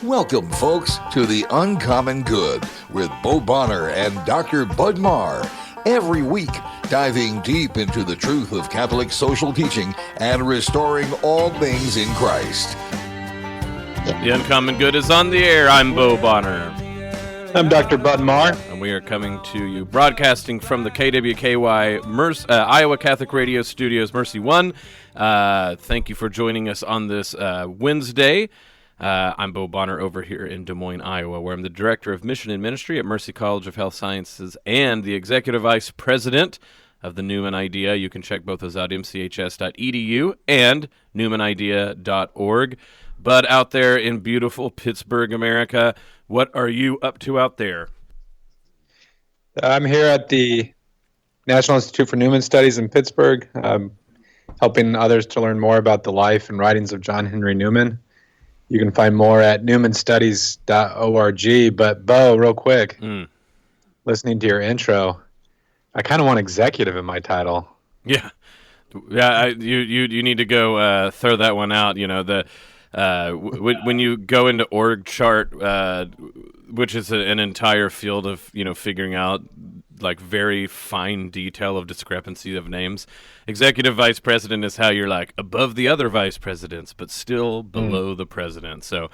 Welcome, folks, to The Uncommon Good with Bo Bonner and Dr. Bud Marr. Every week, diving deep into the truth of Catholic social teaching and restoring all things in Christ. The Uncommon Good is on the air. I'm Bo Bonner. I'm Dr. Bud Marr. And we are coming to you broadcasting from the KWKY Iowa Catholic Radio Studios, Mercy One. Thank you for joining us on this Wednesday. I'm Bo Bonner over here in Des Moines, Iowa, where I'm the Director of Mission and Ministry at Mercy College of Health Sciences and the Executive Vice President of the Newman Idea. You can check both those out, mchs.edu and newmanidea.org. Bud, out there in beautiful Pittsburgh, America, what are you up to out there? I'm here at the National Institute for Newman Studies in Pittsburgh, helping others to learn more about the life and writings of John Henry Newman. You can find more at newmanstudies.org. But, Bo, real quick, listening to your intro, I kind of want executive in my title. Yeah. You need to go throw that one out. You know, when you go into org chart, which is an entire field of, figuring out like very fine detail of discrepancy of names. Executive vice president is how you're like above the other vice presidents, but still below the president. So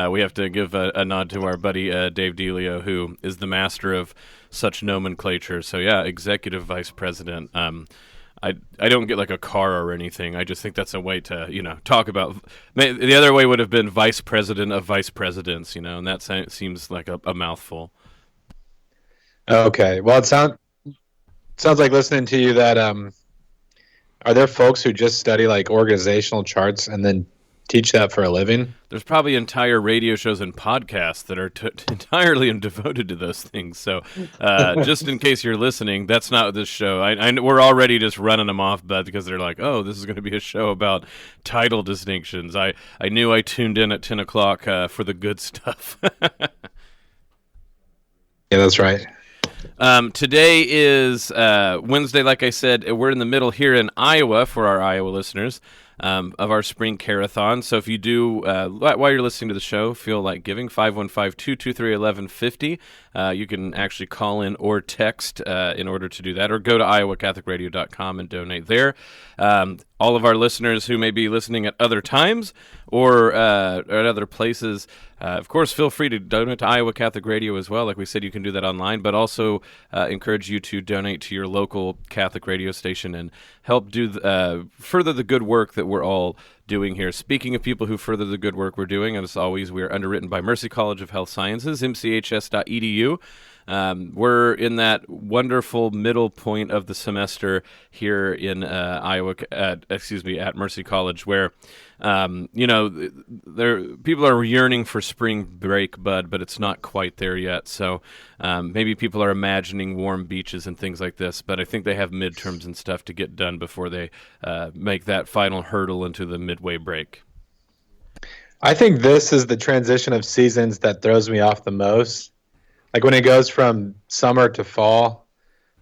we have to give a nod to our buddy Dave Delio, who is the master of such nomenclature. So yeah, executive vice president. I don't get like a car or anything. I just think that's a way to, talk about. The other way would have been vice president of vice presidents, and that seems like a mouthful. Okay. Well, it sounds like listening to you that are there folks who just study like organizational charts and then teach that for a living? There's probably entire radio shows and podcasts that are entirely devoted to those things. So just in case you're listening, that's not this show. We're already just running them off, Bud, because they're like, oh, this is going to be a show about title distinctions. I knew I tuned in at 10 o'clock for the good stuff. Yeah, that's right. Today is Wednesday, like I said. We're in the middle here in Iowa for our Iowa listeners of our spring carathon. So if you do, while you're listening to the show, feel like giving, 515-223-1150. You can actually call in or text in order to do that, or go to iowacatholicradio.com and donate there. All of our listeners who may be listening at other times or at other places, of course, feel free to donate to Iowa Catholic Radio as well. Like we said, you can do that online, but also encourage you to donate to your local Catholic radio station and help do further the good work that we're all doing here. Speaking of people who further the good work we're doing, as always, we are underwritten by Mercy College of Health Sciences, mchs.edu. We're in that wonderful middle point of the semester here in Iowa, at Mercy College, where people are yearning for spring break, Bud, but it's not quite there yet. So maybe people are imagining warm beaches and things like this, but I think they have midterms and stuff to get done before they make that final hurdle into the midway break. I think this is the transition of seasons that throws me off the most. Like when it goes from summer to fall,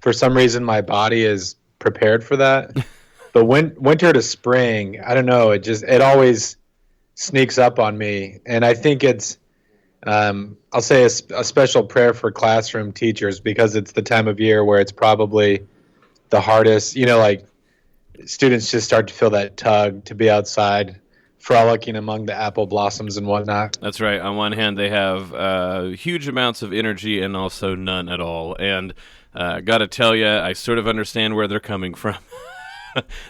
for some reason my body is prepared for that. But winter to spring, I don't know, it always sneaks up on me. And I think it's, I'll say a special prayer for classroom teachers, because it's the time of year where it's probably the hardest, like students just start to feel that tug to be outside, frolicking among the apple blossoms and whatnot. That's right. On one hand, they have huge amounts of energy and also none at all. And got to tell you, I sort of understand where they're coming from.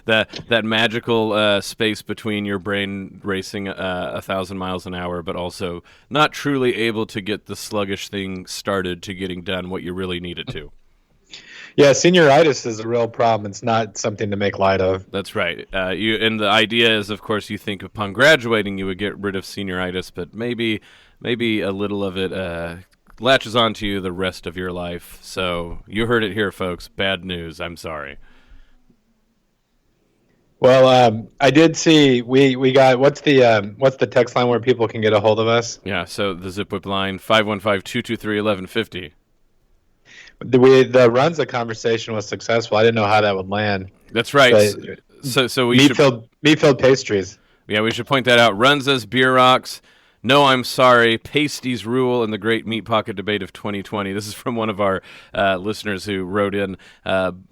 that magical space between your brain racing 1,000 miles an hour, but also not truly able to get the sluggish thing started to getting done what you really need it to. Yeah, senioritis is a real problem. It's not something to make light of. That's right. And the idea is, of course, you think upon graduating you would get rid of senioritis, but maybe a little of it latches onto you the rest of your life. So you heard it here, folks. Bad news. I'm sorry. Well, I did see we got what's the text line where people can get a hold of us? Yeah, so the ZipWhip line 515-223-1150. The Runza conversation was successful. I didn't know how that would land. That's right. So we meat-filled pastries. Yeah, we should point that out. Runza's, Beer Rocks, No, I'm sorry. Pasties rule in the Great Meat Pocket Debate of 2020. This is from one of our listeners who wrote in and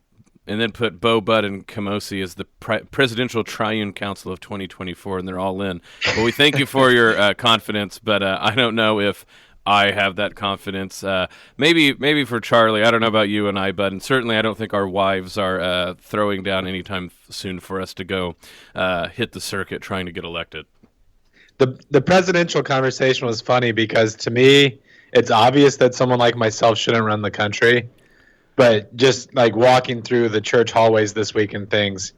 then put Bo, Bud, and Camosi as the Presidential Triune Council of 2024, and they're all in. Well, we thank you for your confidence, but I don't know if I have that confidence. Maybe for Charlie. I don't know about you and I, Bud, and certainly I don't think our wives are throwing down anytime soon for us to go hit the circuit trying to get elected. The presidential conversation was funny because to me, it's obvious that someone like myself shouldn't run the country. But just like walking through the church hallways this week and things,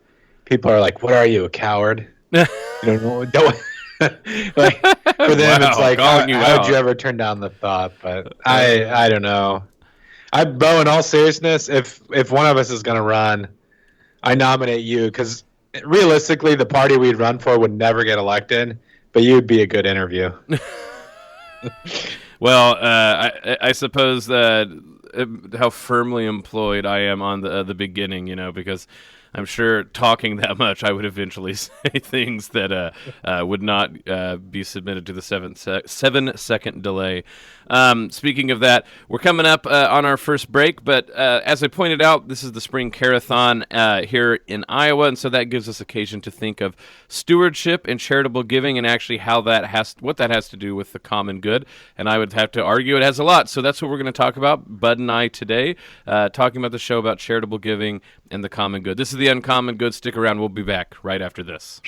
people are like, "What are you, a coward?" Don't like for them, Wow, it's like, how would you ever turn down the thought? But I don't know. Bo, in all seriousness, if one of us is going to run, I nominate you because realistically, the party we'd run for would never get elected, but you'd be a good interview. Well, I suppose that how firmly employed I am on the beginning, because I'm sure talking that much, I would eventually say things that would not be submitted to the 7-second delay. Speaking of that, we're coming up on our first break, but as I pointed out, this is the Spring Carathon here in Iowa, and so that gives us occasion to think of stewardship and charitable giving and actually what that has to do with the common good, and I would have to argue it has a lot, so that's what we're going to talk about, Bud and I today, talking about the show about charitable giving and the common good. This is the Uncommon Good. Stick around. We'll be back right after this.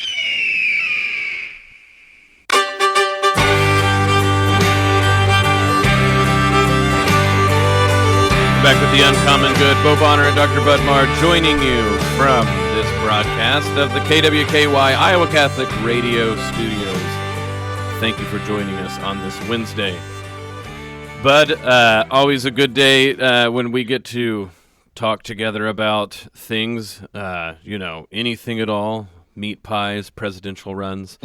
Back with the Uncommon Good. Bo Bonner and Dr. Budmar joining you from this broadcast of the KWKY Iowa Catholic Radio Studios. Thank you for joining us on this Wednesday. Bud, always a good day when we get to talk together about things, anything at all, meat pies, presidential runs.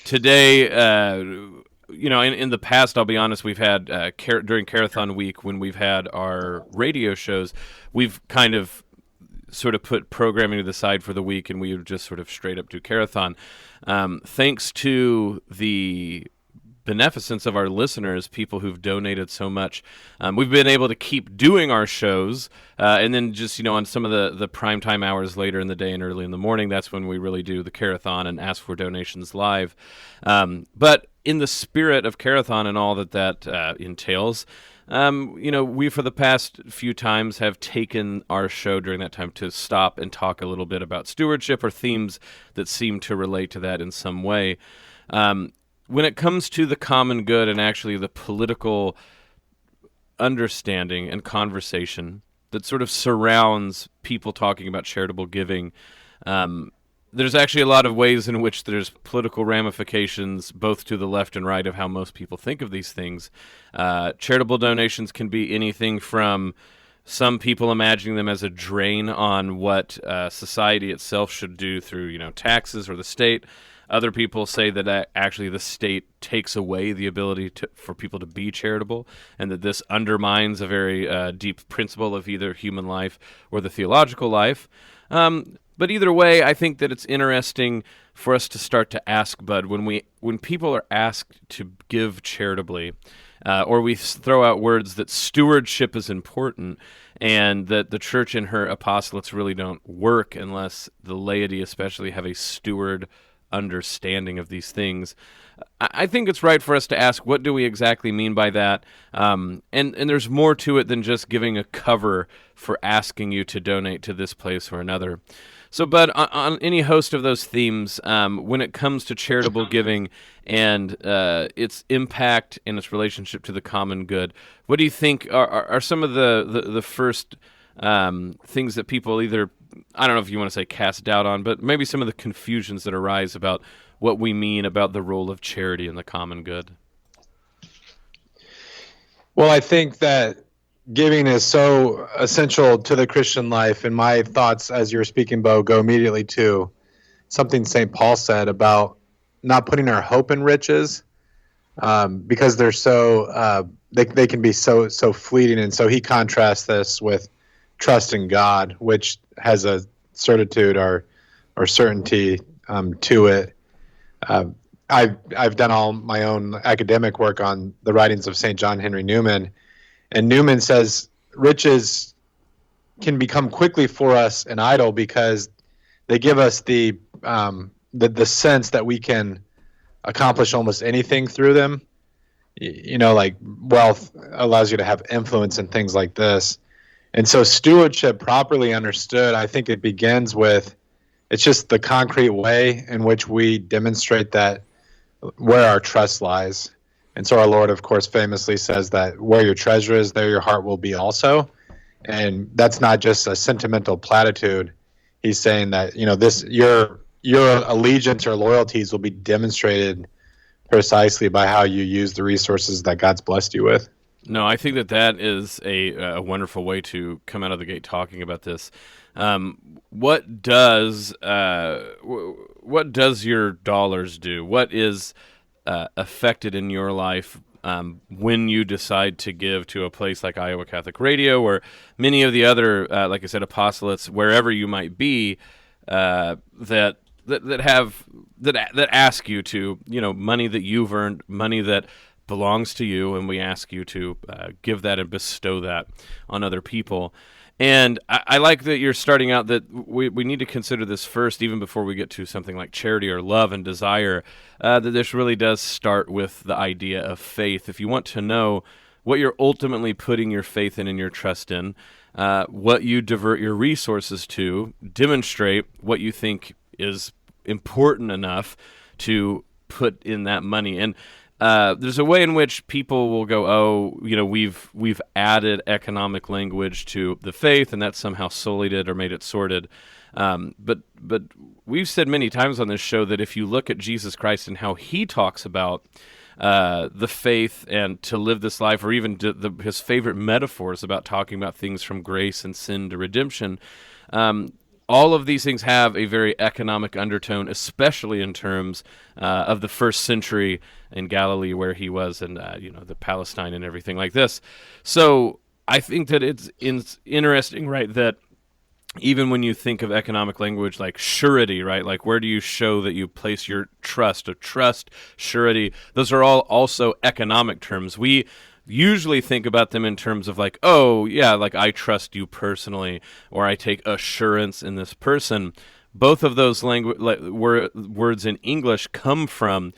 Today, in the past, I'll be honest, we've had, during Carathon Week, when we've had our radio shows, we've kind of sort of put programming to the side for the week, and we would just sort of straight up do Carathon. Thanks to the beneficence of our listeners, people who've donated so much, we've been able to keep doing our shows, and then just on some of the primetime hours later in the day and early in the morning, that's when we really do the Carathon and ask for donations live. But in the spirit of Carathon and all that entails, we for the past few times have taken our show during that time to stop and talk a little bit about stewardship or themes that seem to relate to that in some way. When it comes to the common good and actually the political understanding and conversation that sort of surrounds people talking about charitable giving, there's actually a lot of ways in which there's political ramifications both to the left and right of how most people think of these things. Charitable donations can be anything from some people imagining them as a drain on what society itself should do through taxes or the state. Other people say that actually the state takes away the ability for people to be charitable, and that this undermines a very deep principle of either human life or the theological life. But either way, I think that it's interesting for us to start to ask, Bud, when people are asked to give charitably, or we throw out words that stewardship is important, and that the church and her apostolates really don't work unless the laity especially have a steward understanding of these things. I think it's right for us to ask, what do we exactly mean by that? And there's more to it than just giving a cover for asking you to donate to this place or another. So, Bud, on any host of those themes, when it comes to charitable giving and its impact and its relationship to the common good, what do you think are some of the first things that people either, I don't know if you want to say cast doubt on, but maybe some of the confusions that arise about what we mean about the role of charity in the common good? Well, I think that giving is so essential to the Christian life, and my thoughts as you were speaking, Bo, go immediately to something St. Paul said about not putting our hope in riches, because they're so they can be so fleeting, and so he contrasts this with trust in God, which has a certitude or certainty to it. I've done all my own academic work on the writings of St. John Henry Newman, and Newman says riches can become quickly for us an idol because they give us the sense that we can accomplish almost anything through them. Like wealth allows you to have influence and things like this. And so stewardship, properly understood, I think it begins with, it's just the concrete way in which we demonstrate that where our trust lies. And so our Lord, of course, famously says that where your treasure is, there your heart will be also. And that's not just a sentimental platitude. He's saying that, your allegiance or loyalties will be demonstrated precisely by how you use the resources that God's blessed you with. No, I think that is a wonderful way to come out of the gate talking about this. What does your dollars do? What is affected in your life when you decide to give to a place like Iowa Catholic Radio or many of the other, like I said, apostolates, wherever you might be, that ask you to, money that you've earned, money that belongs to you, and we ask you to give that and bestow that on other people. And I like that you're starting out that we need to consider this first, even before we get to something like charity or love and desire, that this really does start with the idea of faith. If you want to know what you're ultimately putting your faith in and your trust in, what you divert your resources to, demonstrate what you think is important enough to put in that money. And there's a way in which people will go, we've added economic language to the faith, and that's somehow sullied it or made it sordid. But we've said many times on this show that if you look at Jesus Christ and how he talks about the faith and to live this life, or even his favorite metaphors about talking about things from grace and sin to redemption, all of these things have a very economic undertone, especially in terms of the first century in Galilee where he was, and the Palestine and everything like this. So I think that it's interesting, right, that even when you think of economic language like surety, right, like where do you show that you place your trust? A trust, surety, those are all also economic terms. We usually think about them in terms of like, oh, yeah, like I trust you personally, or I take assurance in this person. Both of those words in English come from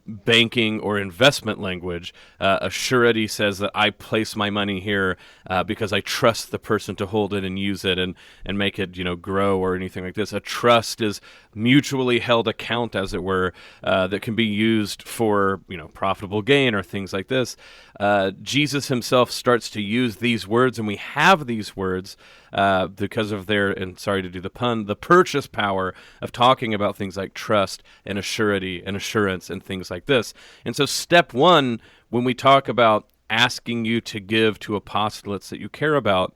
banking or investment language. A surety says that I place my money here because I trust the person to hold it and use it and make it grow or anything like this. A trust is mutually held account, as it were, that can be used for profitable gain or things like this. Jesus himself starts to use these words, and we have these words because of their, and sorry to do the pun, the purchase power of talking about things like trust and a surety and assurance and things like this. And so step one, when we talk about asking you to give to apostolates that you care about,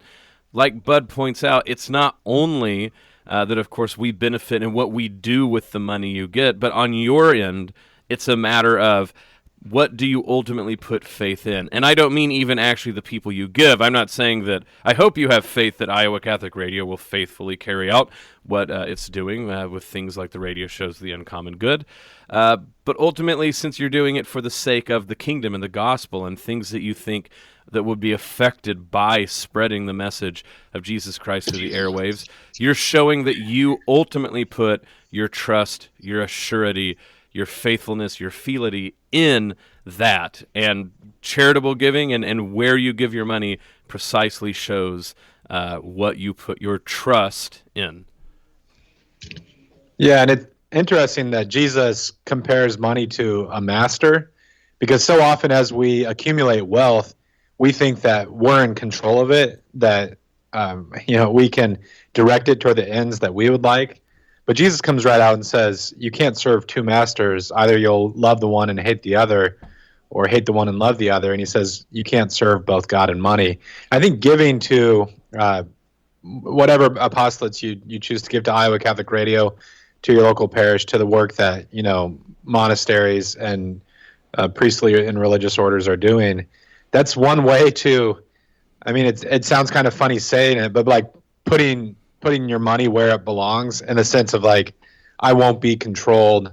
like Bud points out, it's not only that, of course, we benefit in what we do with the money you get, but on your end, it's a matter of what do you ultimately put faith in? And I don't mean even actually the people you give. I'm not saying that. I hope you have faith that Iowa Catholic Radio will faithfully carry out what it's doing with things like the radio shows The Uncommon Good. But ultimately, since you're doing it for the sake of the kingdom and the gospel and things that you think that would be affected by spreading the message of Jesus Christ to the airwaves, you're showing that you ultimately put your trust, your assurity, your faithfulness, your fealty in that. And charitable giving and where you give your money precisely shows what you put your trust in. Yeah, and it's interesting that Jesus compares money to a master, because so often as we accumulate wealth, we think that we're in control of it, that we can direct it toward the ends that we would like. But Jesus comes right out and says, you can't serve two masters. Either you'll love the one and hate the other, or hate the one and love the other. And he says, you can't serve both God and money. I think giving to whatever apostolates you choose to give to Iowa Catholic Radio, to your local parish, to the work that, monasteries and priestly and religious orders are doing, that's one way to, it sounds kind of funny saying it, but like putting your money where it belongs, in the sense of like, I won't be controlled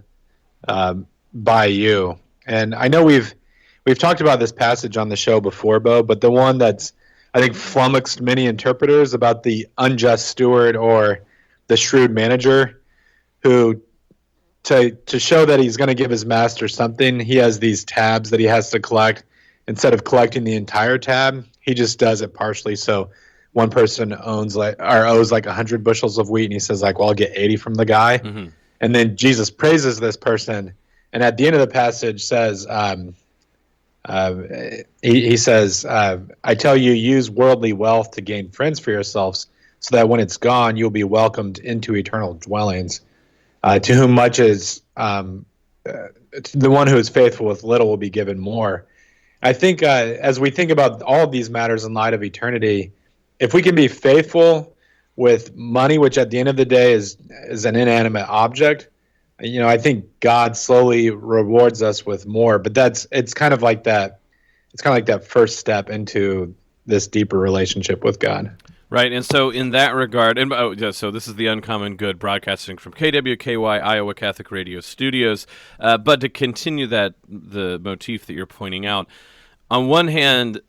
by you. And I know we've talked about this passage on the show before, Bo, but the one that's, I think, flummoxed many interpreters about the unjust steward or the shrewd manager who, to show that he's going to give his master something, he has these tabs that he has to collect. Instead of collecting the entire tab, he just does it partially. So one person owes like 100 bushels of wheat, and he says like, well, I'll get 80 from the guy. Mm-hmm. And then Jesus praises this person, and at the end of the passage says, he says, I tell you, use worldly wealth to gain friends for yourselves, so that when it's gone, you'll be welcomed into eternal dwellings. To whom much is, the one who is faithful with little will be given more. I think as we think about all of these matters in light of eternity, if we can be faithful with money, which at the end of the day is an inanimate object, I think God slowly rewards us with more. But it's kind of like that. It's kind of like that first step into this deeper relationship with God. Right, and so in that regard, so this is the Uncommon Good, broadcasting from KWKY Iowa Catholic Radio Studios. But to continue the motif that you're pointing out, on one hand,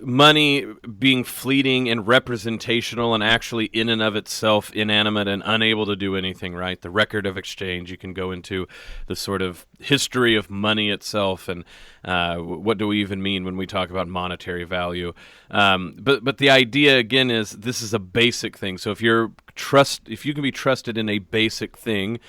money being fleeting and representational and actually in and of itself inanimate and unable to do anything, right? The record of exchange, you can go into the sort of history of money itself and what do we even mean when we talk about monetary value. But the idea, again, is this is a basic thing. So if you can be trusted in a basic thing,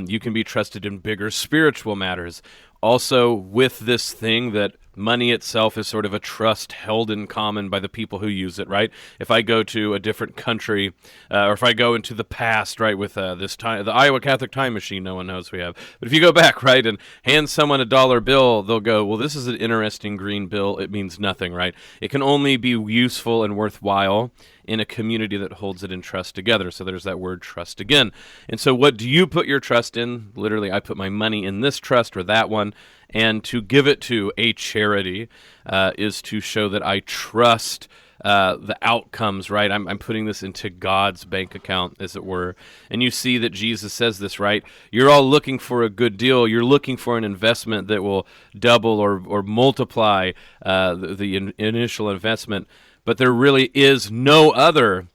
you can be trusted in bigger spiritual matters. Also, with this thing that money itself is sort of a trust held in common by the people who use it, right? If I go to a different country, or if I go into the past, right, with the Iowa Catholic time machine, no one knows we have. But if you go back, right, and hand someone a dollar bill, they'll go, well, this is an interesting green bill. It means nothing, right? It can only be useful and worthwhile in a community that holds it in trust together. So there's that word trust again. And so what do you put your trust in? Literally, I put my money in this trust or that one. And to give it to a charity is to show that I trust the outcomes, right? I'm putting this into God's bank account, as it were. And you see that Jesus says this, right? You're all looking for a good deal. You're looking for an investment that will double or multiply the initial investment. But there really is no other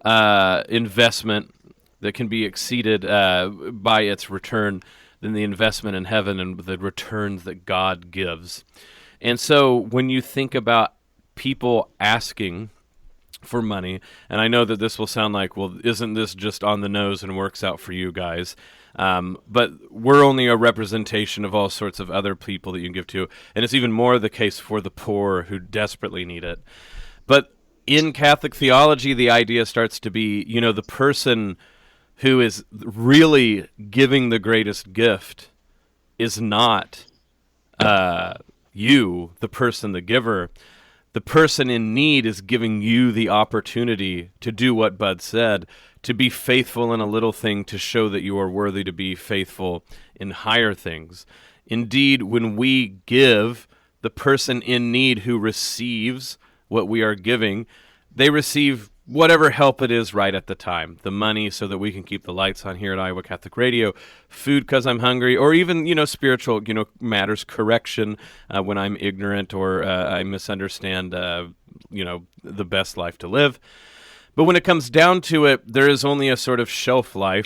investment that can be exceeded by its return than the investment in heaven and the returns that God gives. And so when you think about people asking for money, and I know that this will sound like, well, isn't this just on the nose and works out for you guys? But we're only a representation of all sorts of other people that you can give to, and it's even more the case for the poor who desperately need it. But in Catholic theology, the idea starts to be, the person who is really giving the greatest gift is not you, the person, the giver. The person in need is giving you the opportunity to do what Bud said, to be faithful in a little thing, to show that you are worthy to be faithful in higher things. Indeed, when we give, the person in need who receives what we are giving, they receive whatever help it is right at the time. The money so that we can keep the lights on here at Iowa Catholic Radio, food because I'm hungry, or even, spiritual, matters, correction when I'm ignorant or I misunderstand, the best life to live. But when it comes down to it, there is only a sort of shelf life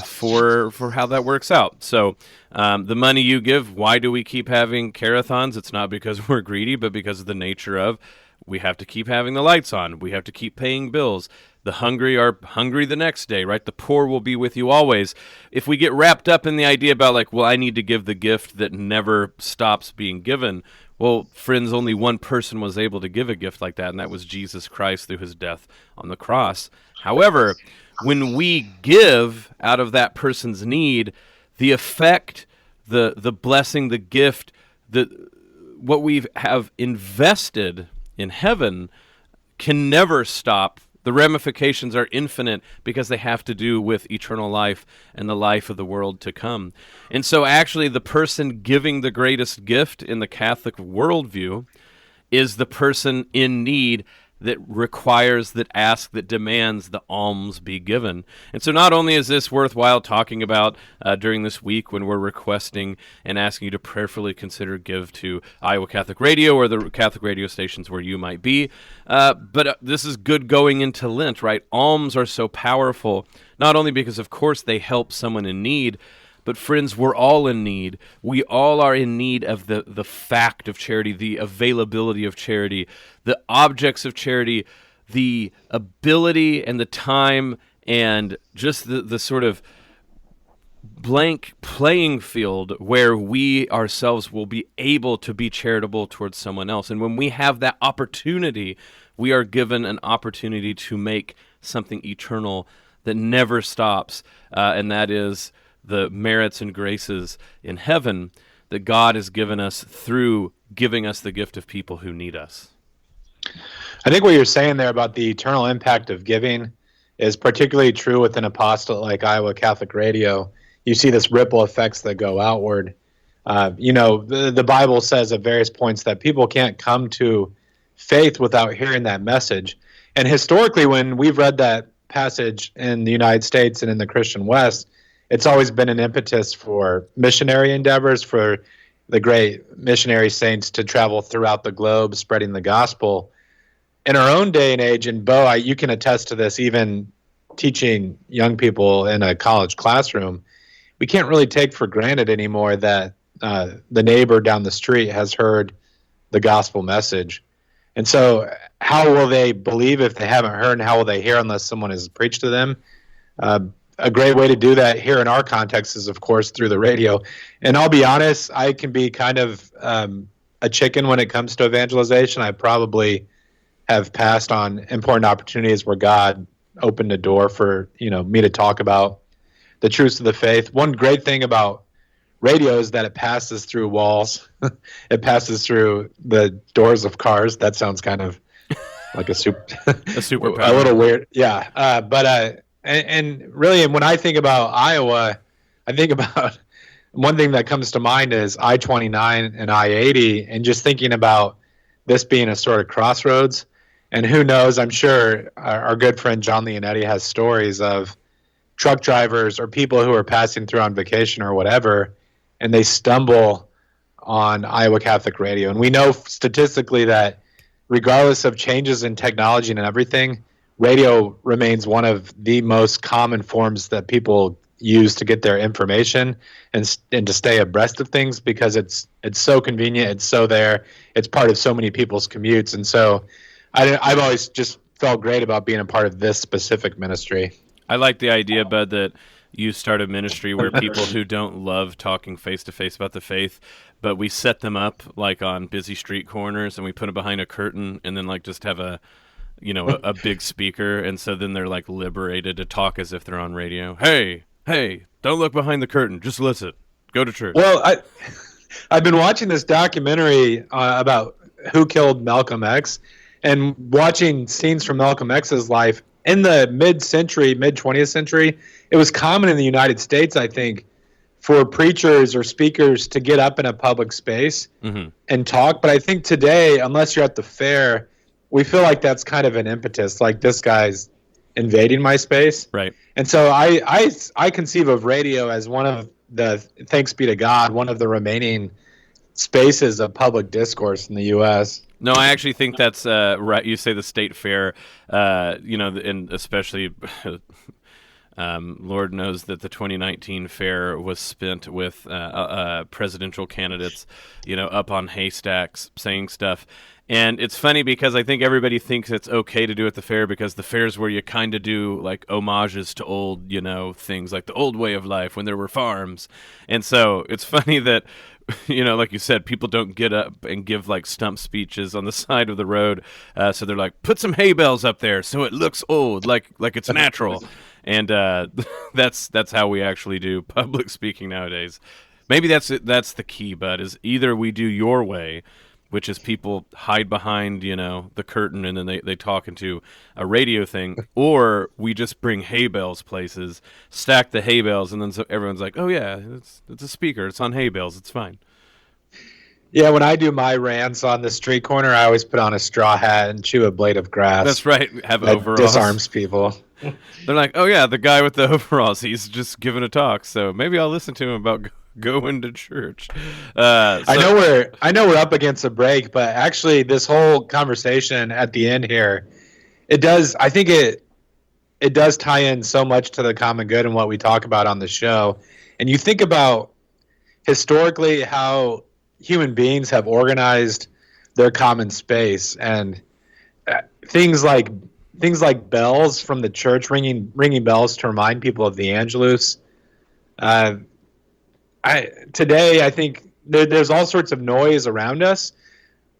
for how that works out. So the money you give, why do we keep having carathons? It's not because we're greedy, but because of the nature of we have to keep having the lights on. We have to keep paying bills. The hungry are hungry the next day, right? The poor will be with you always. If we get wrapped up in the idea about I need to give the gift that never stops being given, well, friends, only one person was able to give a gift like that, and that was Jesus Christ through his death on the cross. However, when we give out of that person's need, the effect, the blessing, the gift, what we have invested in heaven can never stop. The ramifications are infinite because they have to do with eternal life and the life of the world to come. And so actually the person giving the greatest gift in the Catholic worldview is the person in need, that requires, that asks, that demands the alms be given. And so not only is this worthwhile talking about during this week when we're requesting and asking you to prayerfully consider give to Iowa Catholic Radio or the Catholic radio stations where you might be, but this is good going into Lent, right? Alms are so powerful, not only because, of course, they help someone in need, but friends, we're all in need. We all are in need of the fact of charity, the availability of charity, the objects of charity, the ability and the time and just the sort of blank playing field where we ourselves will be able to be charitable towards someone else. And when we have that opportunity, we are given an opportunity to make something eternal that never stops, and that is the merits and graces in heaven that God has given us through giving us the gift of people who need us. I think what you're saying there about the eternal impact of giving is particularly true with an apostolate like Iowa Catholic Radio. You see this ripple effects that go outward. The Bible says at various points that people can't come to faith without hearing that message. And historically, when we've read that passage in the United States and in the Christian West, it's always been an impetus for missionary endeavors, for the great missionary saints to travel throughout the globe spreading the gospel. In our own day and age, and Bo, you can attest to this, even teaching young people in a college classroom, we can't really take for granted anymore that the neighbor down the street has heard the gospel message. And so how will they believe if they haven't heard, and how will they hear unless someone has preached to them? A great way to do that here in our context is, of course, through the radio. And I'll be honest, I can be kind of a chicken when it comes to evangelization. I probably have passed on important opportunities where God opened a door for me to talk about the truths of the faith. One great thing about radio is that it passes through walls. It passes through the doors of cars. That sounds kind of like a superpower. A little weird. Yeah. And really, when I think about Iowa, I think about one thing that comes to mind is I-29 and I-80, and just thinking about this being a sort of crossroads. And who knows, I'm sure our good friend John Leonetti has stories of truck drivers or people who are passing through on vacation or whatever, and they stumble on Iowa Catholic Radio. And we know statistically that regardless of changes in technology and everything, radio remains one of the most common forms that people use to get their information and to stay abreast of things, because it's so convenient, it's so there, it's part of so many people's commutes. And so I've always just felt great about being a part of this specific ministry. I like the idea, Bud, that you start a ministry where people who don't love talking face-to-face about the faith, but we set them up like on busy street corners and we put them behind a curtain and then like just have a big speaker, and so then they're like liberated to talk as if they're on radio. Hey, don't look behind the curtain. Just listen. Go to church. Well, I've been watching this documentary about who killed Malcolm X, and watching scenes from Malcolm X's life in the mid-20th century. It was common in the United States, I think, for preachers or speakers to get up in a public space and talk. But I think today, unless you're at the fair, we feel like that's kind of an impetus, like this guy's invading my space. Right. And so I conceive of radio as one of the, thanks be to God, one of the remaining spaces of public discourse in the U.S. No, I actually think that's right. You say the state fair, and especially Lord knows that the 2019 fair was spent with presidential candidates, up on haystacks saying stuff. And it's funny because I think everybody thinks it's okay to do at the fair, because the fair is where you kind of do like homages to old, things like the old way of life when there were farms. And so it's funny that, like you said, people don't get up and give like stump speeches on the side of the road. So they're like, put some hay bales up there so it looks old, like it's natural. And that's how we actually do public speaking nowadays. Maybe that's the key, Bud, is either we do your way, which is people hide behind, the curtain and then they talk into a radio thing, or we just bring hay bales places, stack the hay bales, and then so everyone's like, oh yeah, it's a speaker, it's on hay bales, it's fine. Yeah, when I do my rants on the street corner, I always put on a straw hat and chew a blade of grass. That's right. Have That overalls. disarms people. They're like, oh yeah, the guy with the overalls. He's just giving a talk. So maybe I'll listen to him about going to church. I know we're up against a break, but actually, this whole conversation at the end here, it does. I think it does tie in so much to the common good and what we talk about on the show. And you think about historically how human beings have organized their common space, and things like bells from the church, ringing bells to remind people of the Angelus. Today I think there's all sorts of noise around us,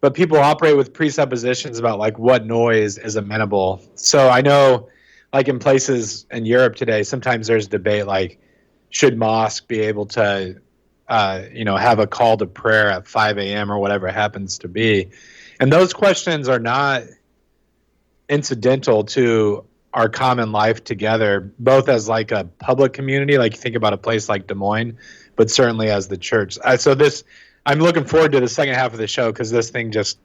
but people operate with presuppositions about like what noise is amenable. So I know, like in places in Europe today, sometimes there's debate like, should mosque be able to have a call to prayer at 5 a.m. or whatever it happens to be. And those questions are not incidental to our common life together, both as like a public community, like you think about a place like Des Moines, but certainly as the church. I'm looking forward to the second half of the show because this thing just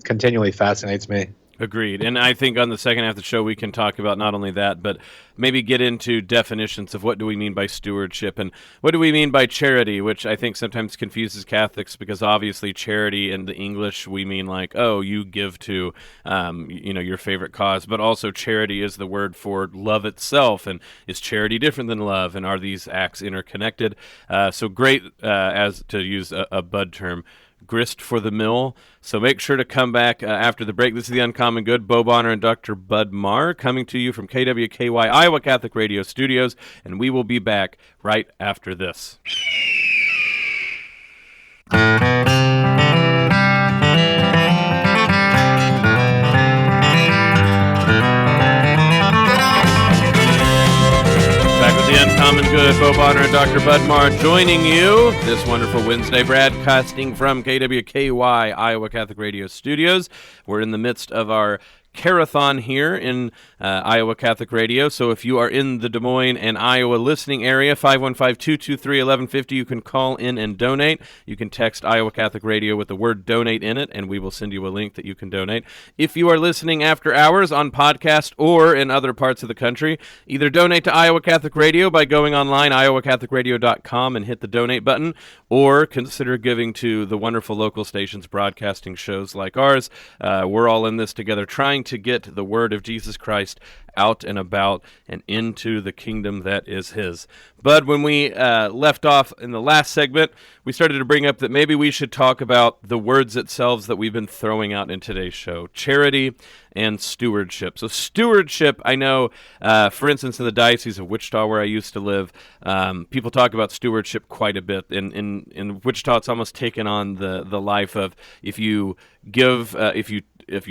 continually fascinates me. Agreed. And I think on the second half of the show, we can talk about not only that, but maybe get into definitions of what do we mean by stewardship and what do we mean by charity, which I think sometimes confuses Catholics because obviously charity in the English, we mean like, oh, you give to, your favorite cause, but also charity is the word for love itself. And is charity different than love? And are these acts interconnected? So great, as to use a Bud term, grist for the mill. So make sure to come back after the break. This is The Uncommon Good. Bo Bonner and Dr. Bud Marr coming to you from KWKY Iowa Catholic Radio Studios, and we will be back right after this. The Uncommon Good, Bo Bonner and Dr. Bud Marr joining you this wonderful Wednesday, broadcasting from KWKY Iowa Catholic Radio Studios. We're in the midst of our Carathon here in Iowa Catholic Radio. So if you are in the Des Moines and Iowa listening area, 515-223-1150, you can call in and donate. You can text Iowa Catholic Radio with the word donate in it, and we will send you a link that you can donate. If you are listening after hours on podcast or in other parts of the country, either donate to Iowa Catholic Radio by going online, iowacatholicradio.com, and hit the donate button, or consider giving to the wonderful local stations broadcasting shows like ours. We're all in this together, trying to get the word of Jesus Christ out and about and into the kingdom that is his. Bud, when we left off in the last segment, we started to bring up that maybe we should talk about the words themselves that we've been throwing out in today's show: charity and stewardship. So stewardship, I know, for instance, in the Diocese of Wichita, where I used to live, people talk about stewardship quite a bit. In Wichita, it's almost taken on the life of if you give, if you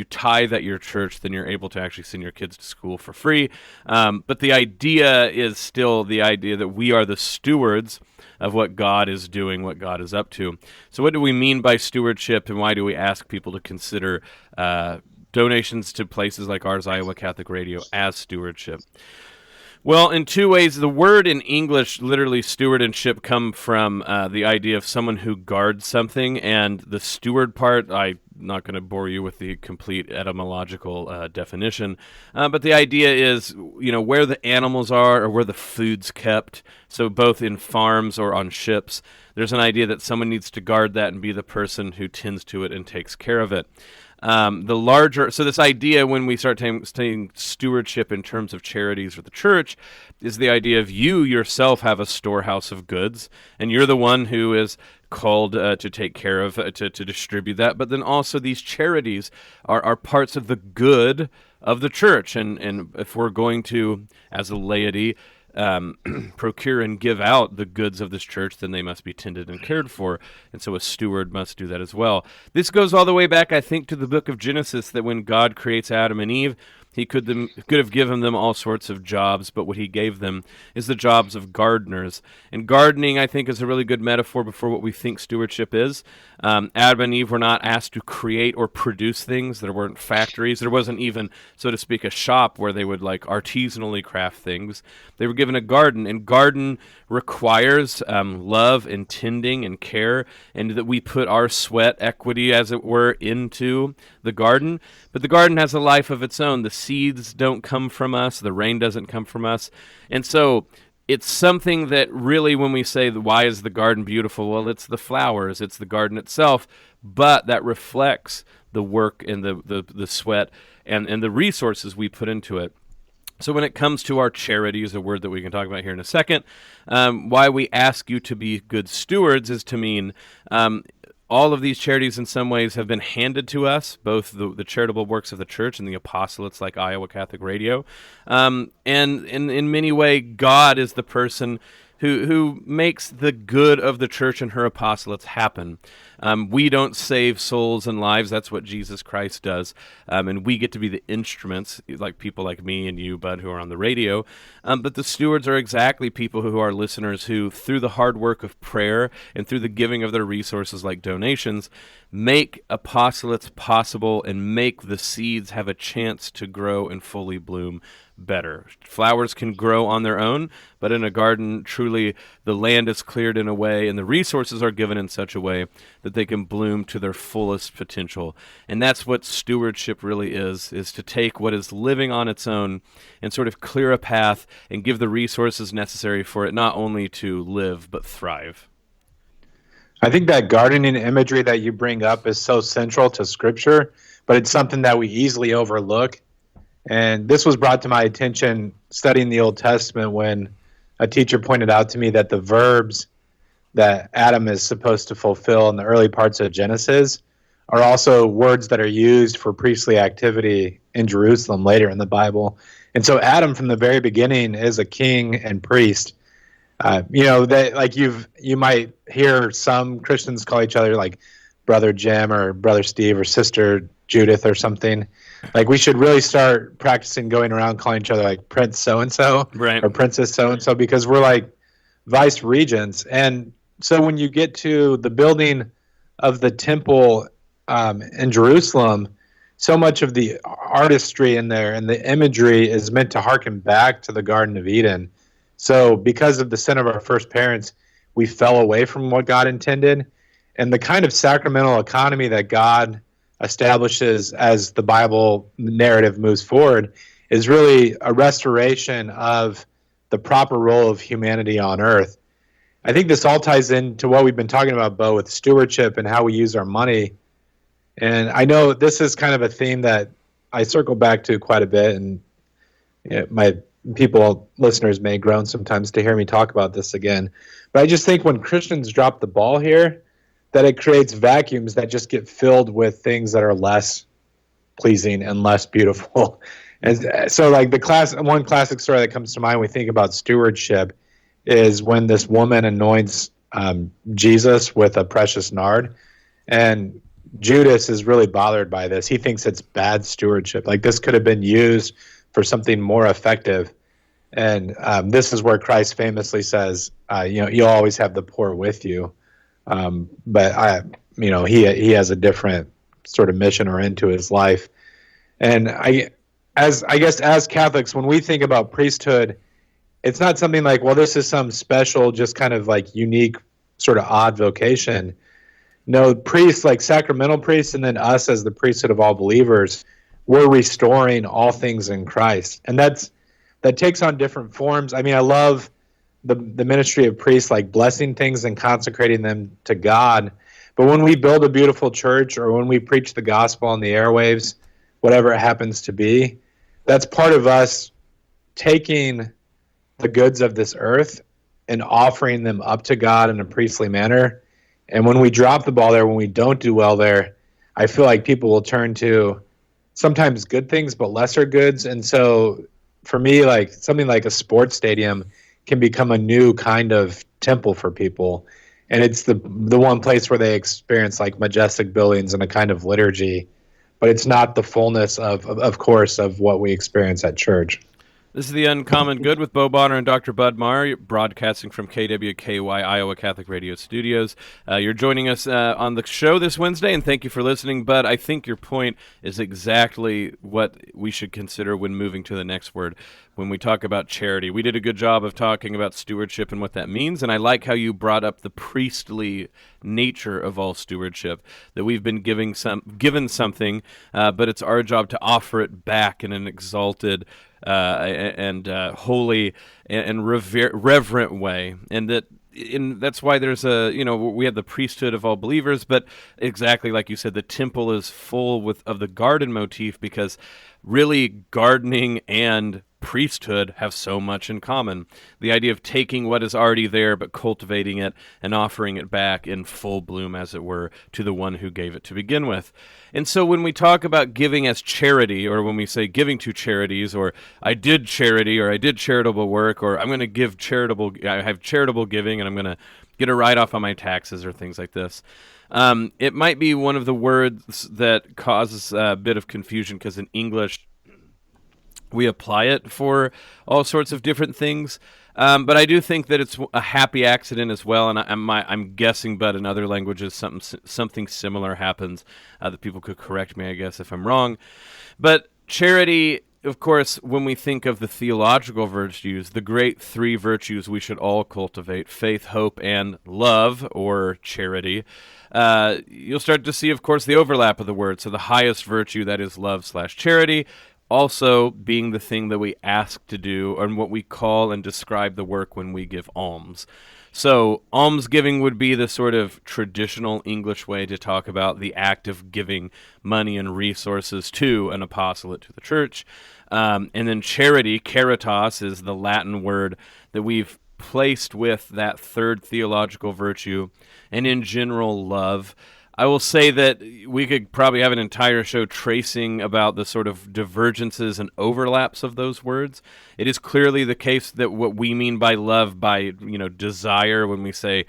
tithe at your church, then you're able to actually send your kids to school for free. But the idea is still the idea that we are the stewards of what God is doing, what God is up to. So what do we mean by stewardship, and why do we ask people to consider donations to places like ours, Iowa Catholic Radio, as stewardship? Well, in two ways. The word in English, literally steward and ship, come from the idea of someone who guards something, and the steward part, I'm not going to bore you with the complete etymological definition, but the idea is, where the animals are or where the food's kept, so both in farms or on ships, there's an idea that someone needs to guard that and be the person who tends to it and takes care of it. So this idea, when we start saying stewardship in terms of charities or the church, is the idea of you yourself have a storehouse of goods, and you're the one who is called to take care of, to distribute that. But then also these charities are parts of the good of the church, and if we're going to, as a laity, procure and give out the goods of this church, then they must be tended and cared for, and so a steward must do that as well. This goes all the way back, I think, to the book of Genesis, that when God creates Adam and Eve, He could have given them all sorts of jobs, but what he gave them is the jobs of gardeners. And gardening, I think, is a really good metaphor for what we think stewardship is. Adam and Eve were not asked to create or produce things. There weren't factories. There wasn't even, so to speak, a shop where they would like artisanally craft things. They were given a garden, and garden requires love and tending and care, and that we put our sweat equity, as it were, into the garden. But the garden has a life of its own. The seeds don't come from us. The rain doesn't come from us. And so it's something that really, when we say, why is the garden beautiful? Well, it's the flowers. It's the garden itself. But that reflects the work and the sweat and the resources we put into it. So when it comes to our charities, a word that we can talk about here in a second, why we ask you to be good stewards is to mean all of these charities in some ways have been handed to us, both the charitable works of the church and the apostolates like Iowa Catholic Radio. And in many ways, God is the person who makes the good of the church and her apostolates happen. We don't save souls and lives. That's what Jesus Christ does. And we get to be the instruments, like people like me and you, Bud, who are on the radio. But the stewards are exactly people who are listeners who, through the hard work of prayer and through the giving of their resources like donations, make apostolates possible and make the seeds have a chance to grow and fully bloom better. Flowers can grow on their own, but in a garden, truly the land is cleared in a way and the resources are given in such a way that they can bloom to their fullest potential. And that's what stewardship really is to take what is living on its own and sort of clear a path and give the resources necessary for it not only to live, but thrive. I think that gardening imagery that you bring up is so central to Scripture, but it's something that we easily overlook. And this was brought to my attention studying the Old Testament when a teacher pointed out to me that the verbs that Adam is supposed to fulfill in the early parts of Genesis are also words that are used for priestly activity in Jerusalem later in the Bible. And so Adam from the very beginning is a king and priest. That like you might hear some Christians call each other like Brother Jim or Brother Steve or Sister Judith or something. Like we should really start practicing going around calling each other like Prince so-and-so right. or Princess so-and-so because we're like vice regents. And so when you get to the building of the temple in Jerusalem, so much of the artistry in there and the imagery is meant to harken back to the Garden of Eden. So because of the sin of our first parents, we fell away from what God intended. And the kind of sacramental economy that God establishes as the Bible narrative moves forward is really a restoration of the proper role of humanity on earth. I think this all ties into what we've been talking about, Bo, with stewardship and how we use our money. And I know this is kind of a theme that I circle back to quite a bit, and my listeners may groan sometimes to hear me talk about this again. But I just think when Christians drop the ball here, that it creates vacuums that just get filled with things that are less pleasing and less beautiful. And so like one classic story that comes to mind when we think about stewardship is when this woman anoints Jesus with a precious nard. And Judas is really bothered by this. He thinks it's bad stewardship. Like this could have been used for something more effective. And this is where Christ famously says, you'll always have the poor with you. But he has a different sort of mission or end to his life. And I guess as Catholics, when we think about priesthood, it's not something like, well, this is some special, just kind of like unique sort of odd vocation. No, priests, like sacramental priests, and then us as the priesthood of all believers, we're restoring all things in Christ. And that takes on different forms. I mean, I love the ministry of priests, like blessing things and consecrating them to God. But when we build a beautiful church or when we preach the gospel on the airwaves, whatever it happens to be, that's part of us taking the goods of this earth and offering them up to God in a priestly manner. And when we drop the ball there, when we don't do well there, I feel like people will turn to sometimes good things, but lesser goods. And so for me, like something like a sports stadium can become a new kind of temple for people. And it's the one place where they experience like majestic buildings and a kind of liturgy but it's not the fullness of course, of what we experience at church. This is The Uncommon Good with Bo Bonner and Dr. Bud Marr, broadcasting from KWKY Iowa Catholic Radio Studios. You're joining us on the show this Wednesday, and thank you for listening. Bud, I think your point is exactly what we should consider when moving to the next word. When we talk about charity, we did a good job of talking about stewardship and what that means, and I like how you brought up the priestly nature of all stewardship, that we've been given something, but it's our job to offer it back in an exalted and holy and reverent way, and that's why there's we have the priesthood of all believers, but exactly like you said, the temple is full of the garden motif, because really gardening and priesthood have so much in common. The idea of taking what is already there but cultivating it and offering it back in full bloom, as it were, to the one who gave it to begin with. And so when we talk about giving as charity, or when we say giving to charities, or I did charity, or I did charitable work, or I'm going to I have charitable giving and I'm going to get a write-off on my taxes, or things like this, it might be one of the words that causes a bit of confusion, because in English we apply it for all sorts of different things, but I do think that it's a happy accident as well, and I'm guessing, but in other languages something similar happens. That people could correct me, I guess, if I'm wrong. But charity, of course, when we think of the theological virtues, the great three virtues we should all cultivate: faith, hope, and love, or charity. You'll start to see, of course, the overlap of the words. So the highest virtue, that is love/charity, also being the thing that we ask to do, and what we call and describe the work when we give alms. So almsgiving would be the sort of traditional English way to talk about the act of giving money and resources to an apostolate, to the church. And then charity, caritas, is the Latin word that we've placed with that third theological virtue, and in general, love. I will say that we could probably have an entire show tracing about the sort of divergences and overlaps of those words. It is clearly the case that what we mean by love, by desire, when we say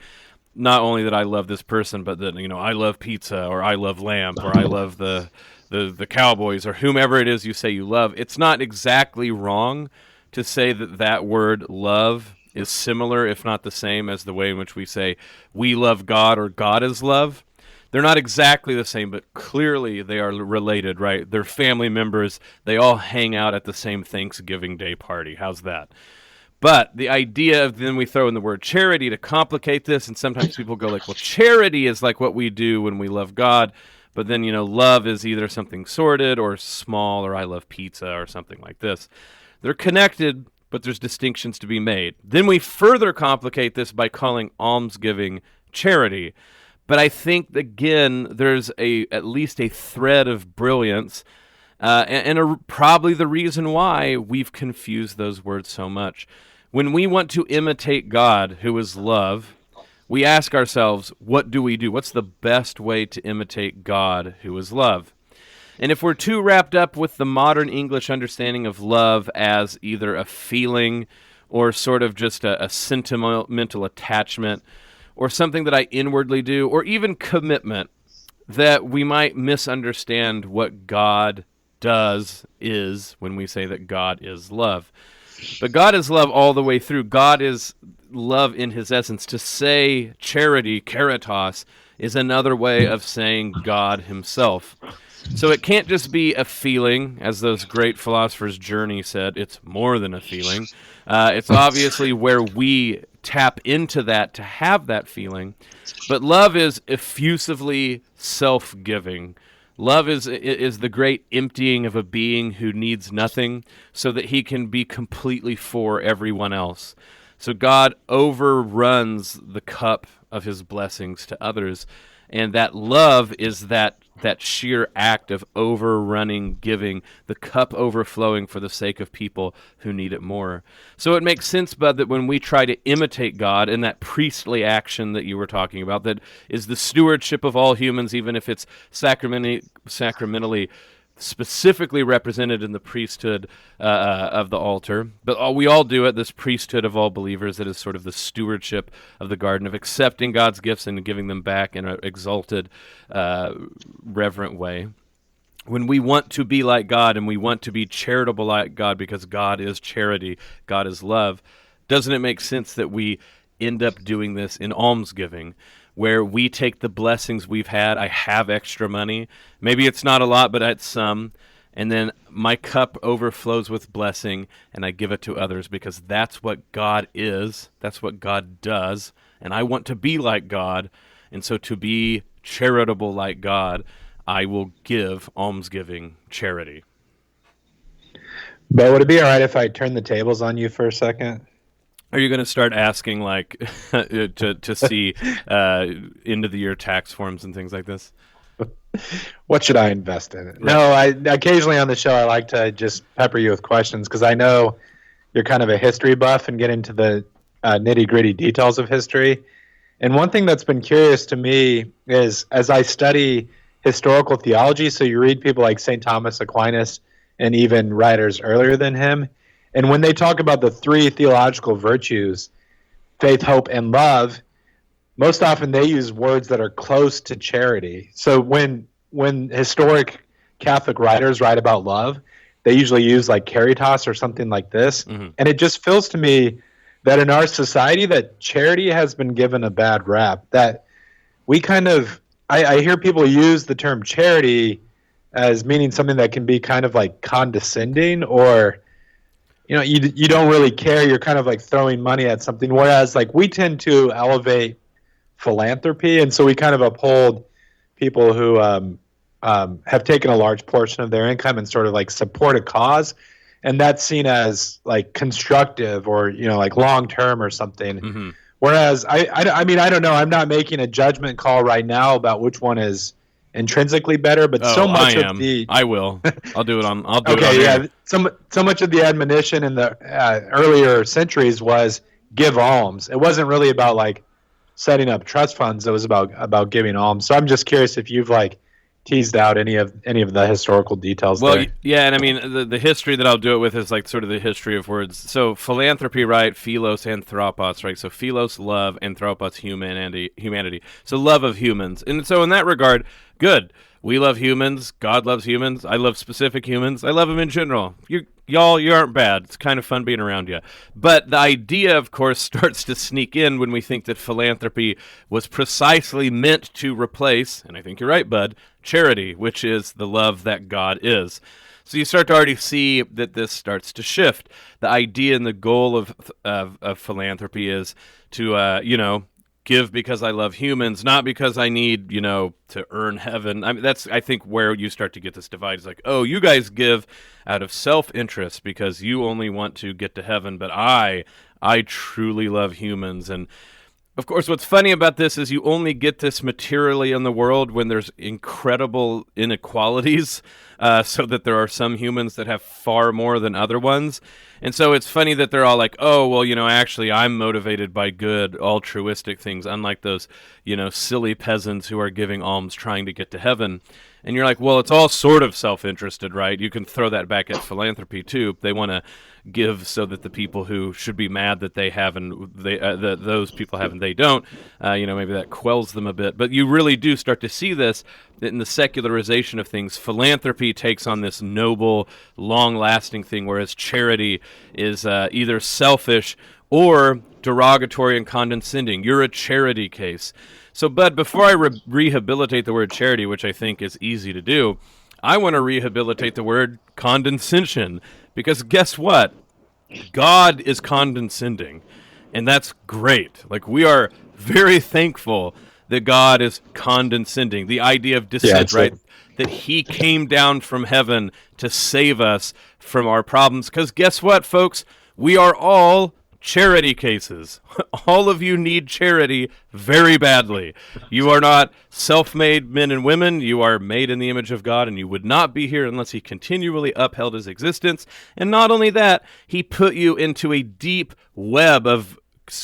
not only that I love this person, but that I love pizza, or I love lamb, or I love the Cowboys, or whomever it is you say you love. It's not exactly wrong to say that word love is similar, if not the same, as the way in which we say we love God, or God is love. They're not exactly the same, but clearly they are related, right? They're family members. They all hang out at the same Thanksgiving Day party. How's that? But the idea of, then we throw in the word charity to complicate this, and sometimes people go like, well, charity is like what we do when we love God, but then, love is either something sordid or small, or I love pizza, or something like this. They're connected, but there's distinctions to be made. Then we further complicate this by calling almsgiving charity. But I think, again, there's at least a thread of brilliance, and probably the reason why we've confused those words so much. When we want to imitate God, who is love, we ask ourselves, what do we do? What's the best way to imitate God, who is love? And if we're too wrapped up with the modern English understanding of love as either a feeling, or sort of just a sentimental attachment, or something that I inwardly do, or even commitment, that we might misunderstand what God is when we say that God is love. But God is love all the way through. God is love in his essence. To say charity, caritas, is another way of saying God himself. So it can't just be a feeling, as those great philosophers Journey said. It's more than a feeling. It's obviously where we tap into that to have that feeling. But love is effusively self-giving. Love is the great emptying of a being who needs nothing so that he can be completely for everyone else. So God overruns the cup of his blessings to others, and that love is that sheer act of overrunning giving, the cup overflowing for the sake of people who need it more. So it makes sense, Bud, that when we try to imitate God in that priestly action that you were talking about, that is the stewardship of all humans, even if it's sacramentally specifically represented in the priesthood of the altar. But we all do it, this priesthood of all believers, that is sort of the stewardship of the garden, of accepting God's gifts and giving them back in an exalted, reverent way. when we want to be like God and we want to be charitable like God because God is charity, God is love, doesn't it make sense that we end up doing this in almsgiving, where we take the blessings we've had? I have extra money. Maybe it's not a lot, but it's some. And then my cup overflows with blessing, and I give it to others because that's what God is. That's what God does. And I want to be like God. And so to be charitable like God, I will give almsgiving charity. But would it be all right if I turn the tables on you for a second? Are you going to start asking, like, to see end of the year tax forms and things like this? What should I invest in? Right. No, I occasionally on the show I like to just pepper you with questions because I know you're kind of a history buff and get into the nitty-gritty details of history. And one thing that's been curious to me is as I study historical theology, so you read people like St. Thomas Aquinas and even writers earlier than him, and when they talk about the three theological virtues, faith, hope, and love, most often they use words that are close to charity. So when historic Catholic writers write about love, they usually use like caritas or something like this. Mm-hmm. And it just feels to me that in our society that charity has been given a bad rap, that we kind of, I hear people use the term charity as meaning something that can be kind of like condescending, or you don't really care, you're kind of like throwing money at something, whereas like we tend to elevate philanthropy, and so we kind of uphold people who have taken a large portion of their income and sort of like support a cause, and that's seen as like constructive or like long term or something. Mm-hmm. Whereas I mean, I don't know, I'm not making a judgment call right now about which one is intrinsically better, but so much of the I'll do it on so much of the admonition in the earlier centuries was give alms. It wasn't really about like setting up trust funds. It was about giving alms. So I'm just curious if you've like teased out any of the historical details. Well, there. Yeah, and I mean the history that I'll do it with is like sort of the history of words. So philanthropy, right? Philos, anthropos, right? So philos, love, anthropos, humanity. So love of humans, and so in that regard, good. We love humans. God loves humans. I love specific humans. I love them in general. You aren't bad. It's kind of fun being around you. But the idea, of course, starts to sneak in when we think that philanthropy was precisely meant to replace, and I think you're right, bud, charity, which is the love that God is. So you start to already see that this starts to shift. The idea and the goal of philanthropy is to, give because I love humans, not because I need, to earn heaven. I mean, that's, I think, where you start to get this divide. It's like, oh, you guys give out of self-interest because you only want to get to heaven, but I truly love humans. And of course, what's funny about this is you only get this materially in the world when there's incredible inequalities, so that there are some humans that have far more than other ones. And so it's funny that they're all like, oh, well, actually I'm motivated by good, altruistic things, unlike those, silly peasants who are giving alms trying to get to heaven. And you're like, well, it's all sort of self-interested, right? You can throw that back at philanthropy, too. They want to give so that the people who should be mad that they have and those people have and they don't, maybe that quells them a bit. But you really do start to see this in the secularization of things. Philanthropy takes on this noble, long-lasting thing, whereas charity is either selfish or derogatory and condescending. You're a charity case. So, Bud, before I rehabilitate the word charity, which I think is easy to do, I want to rehabilitate the word condescension, because guess what? God is condescending, and that's great. Like, we are very thankful that God is condescending. The idea of descent, right? That he came down from heaven to save us from our problems, because guess what, folks? We are all charity cases. All of you need charity very badly. You are not self-made men and women. You are made in the image of God, and you would not be here unless he continually upheld his existence. And not only that, he put you into a deep web of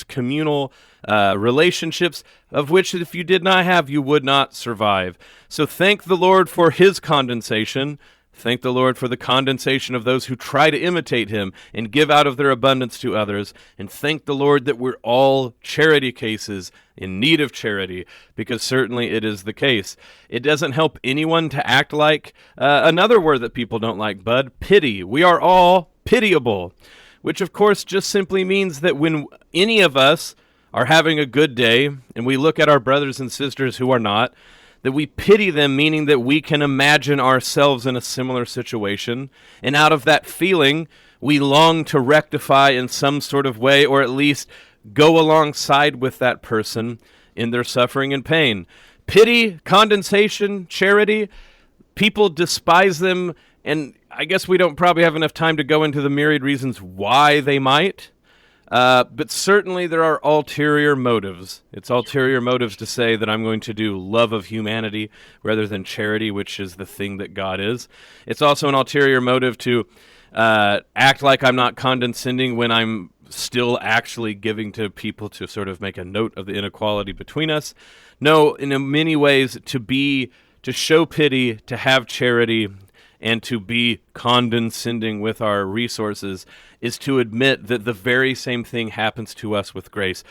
communal relationships, of which if you did not have, you would not survive. So thank the Lord for his condensation. Thank the Lord for the condensation of those who try to imitate him and give out of their abundance to others. And thank the Lord that we're all charity cases in need of charity, because certainly it is the case. It doesn't help anyone to act like another word that people don't like, Bud, pity. We are all pitiable, which of course just simply means that when any of us are having a good day and we look at our brothers and sisters who are not, that we pity them, meaning that we can imagine ourselves in a similar situation, and out of that feeling, we long to rectify in some sort of way, or at least go alongside with that person in their suffering and pain. Pity, condensation, charity, people despise them, and I guess we don't probably have enough time to go into the myriad reasons why they might. But certainly there are ulterior motives. It's ulterior motives to say that I'm going to do love of humanity rather than charity, which is the thing that God is. It's also an ulterior motive to act like I'm not condescending when I'm still actually giving to people to sort of make a note of the inequality between us. No, in many ways, to show pity, to have charity, and to be condescending with our resources is to admit that the very same thing happens to us with grace.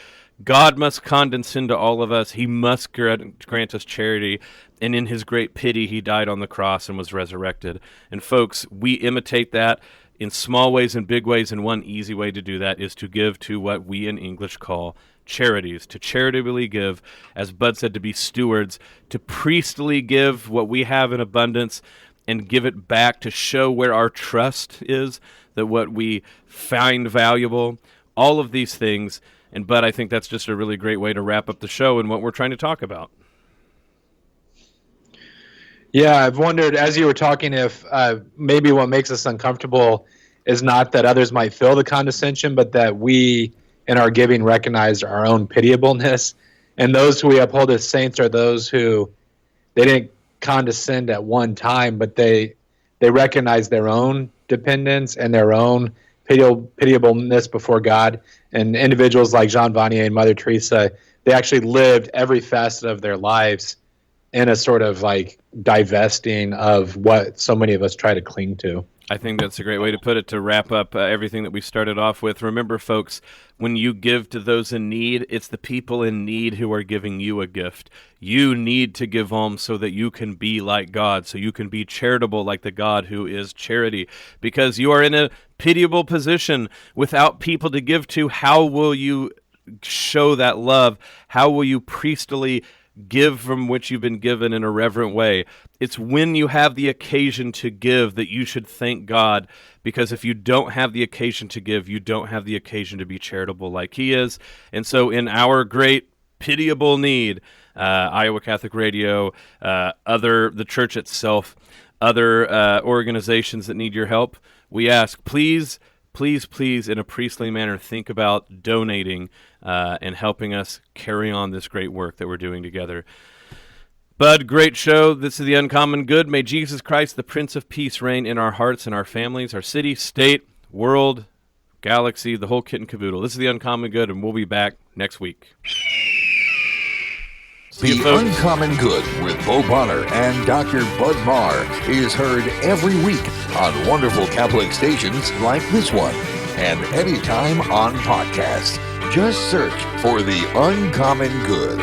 God must condescend to all of us. He must grant us charity. And in his great pity, he died on the cross and was resurrected. And folks, we imitate that in small ways and big ways. And one easy way to do that is to give to what we in English call charities, to charitably give, as Bud said, to be stewards, to priestly give what we have in abundance, and give it back to show where our trust is, that what we find valuable, all of these things. And Bud, I think that's just a really great way to wrap up the show and what we're trying to talk about. Yeah, I've wondered, as you were talking, if maybe what makes us uncomfortable is not that others might feel the condescension, but that we, in our giving, recognize our own pitiableness. And those who we uphold as saints are those who, they didn't condescend at one time, but they recognize their own dependence and their own pitiableness before God. And individuals like Jean Vanier and Mother Teresa, they actually lived every facet of their lives in a sort of like divesting of what so many of us try to cling to. I think that's a great way to put it, to wrap up everything that we started off with. Remember, folks, when you give to those in need, it's the people in need who are giving you a gift. You need to give alms so that you can be like God, so you can be charitable like the God who is charity. Because you are in a pitiable position without people to give to. How will you show that love? How will you priestly give from which you've been given in a reverent way? It's when you have the occasion to give that you should thank God, because if you don't have the occasion to give, you don't have the occasion to be charitable like he is. And so in our great pitiable need, Iowa Catholic Radio, the church itself, other organizations that need your help, we ask, please, in a priestly manner, think about donating and helping us carry on this great work that we're doing together. Bud, great show. This is The Uncommon Good. May Jesus Christ, the Prince of Peace, reign in our hearts and our families, our city, state, world, galaxy, the whole kit and caboodle. This is The Uncommon Good, and we'll be back next week. The Uncommon Good with Bo Bonner and Dr. Bud Marr is heard every week on wonderful Catholic stations like this one, and anytime on podcast. Just search for The Uncommon Good.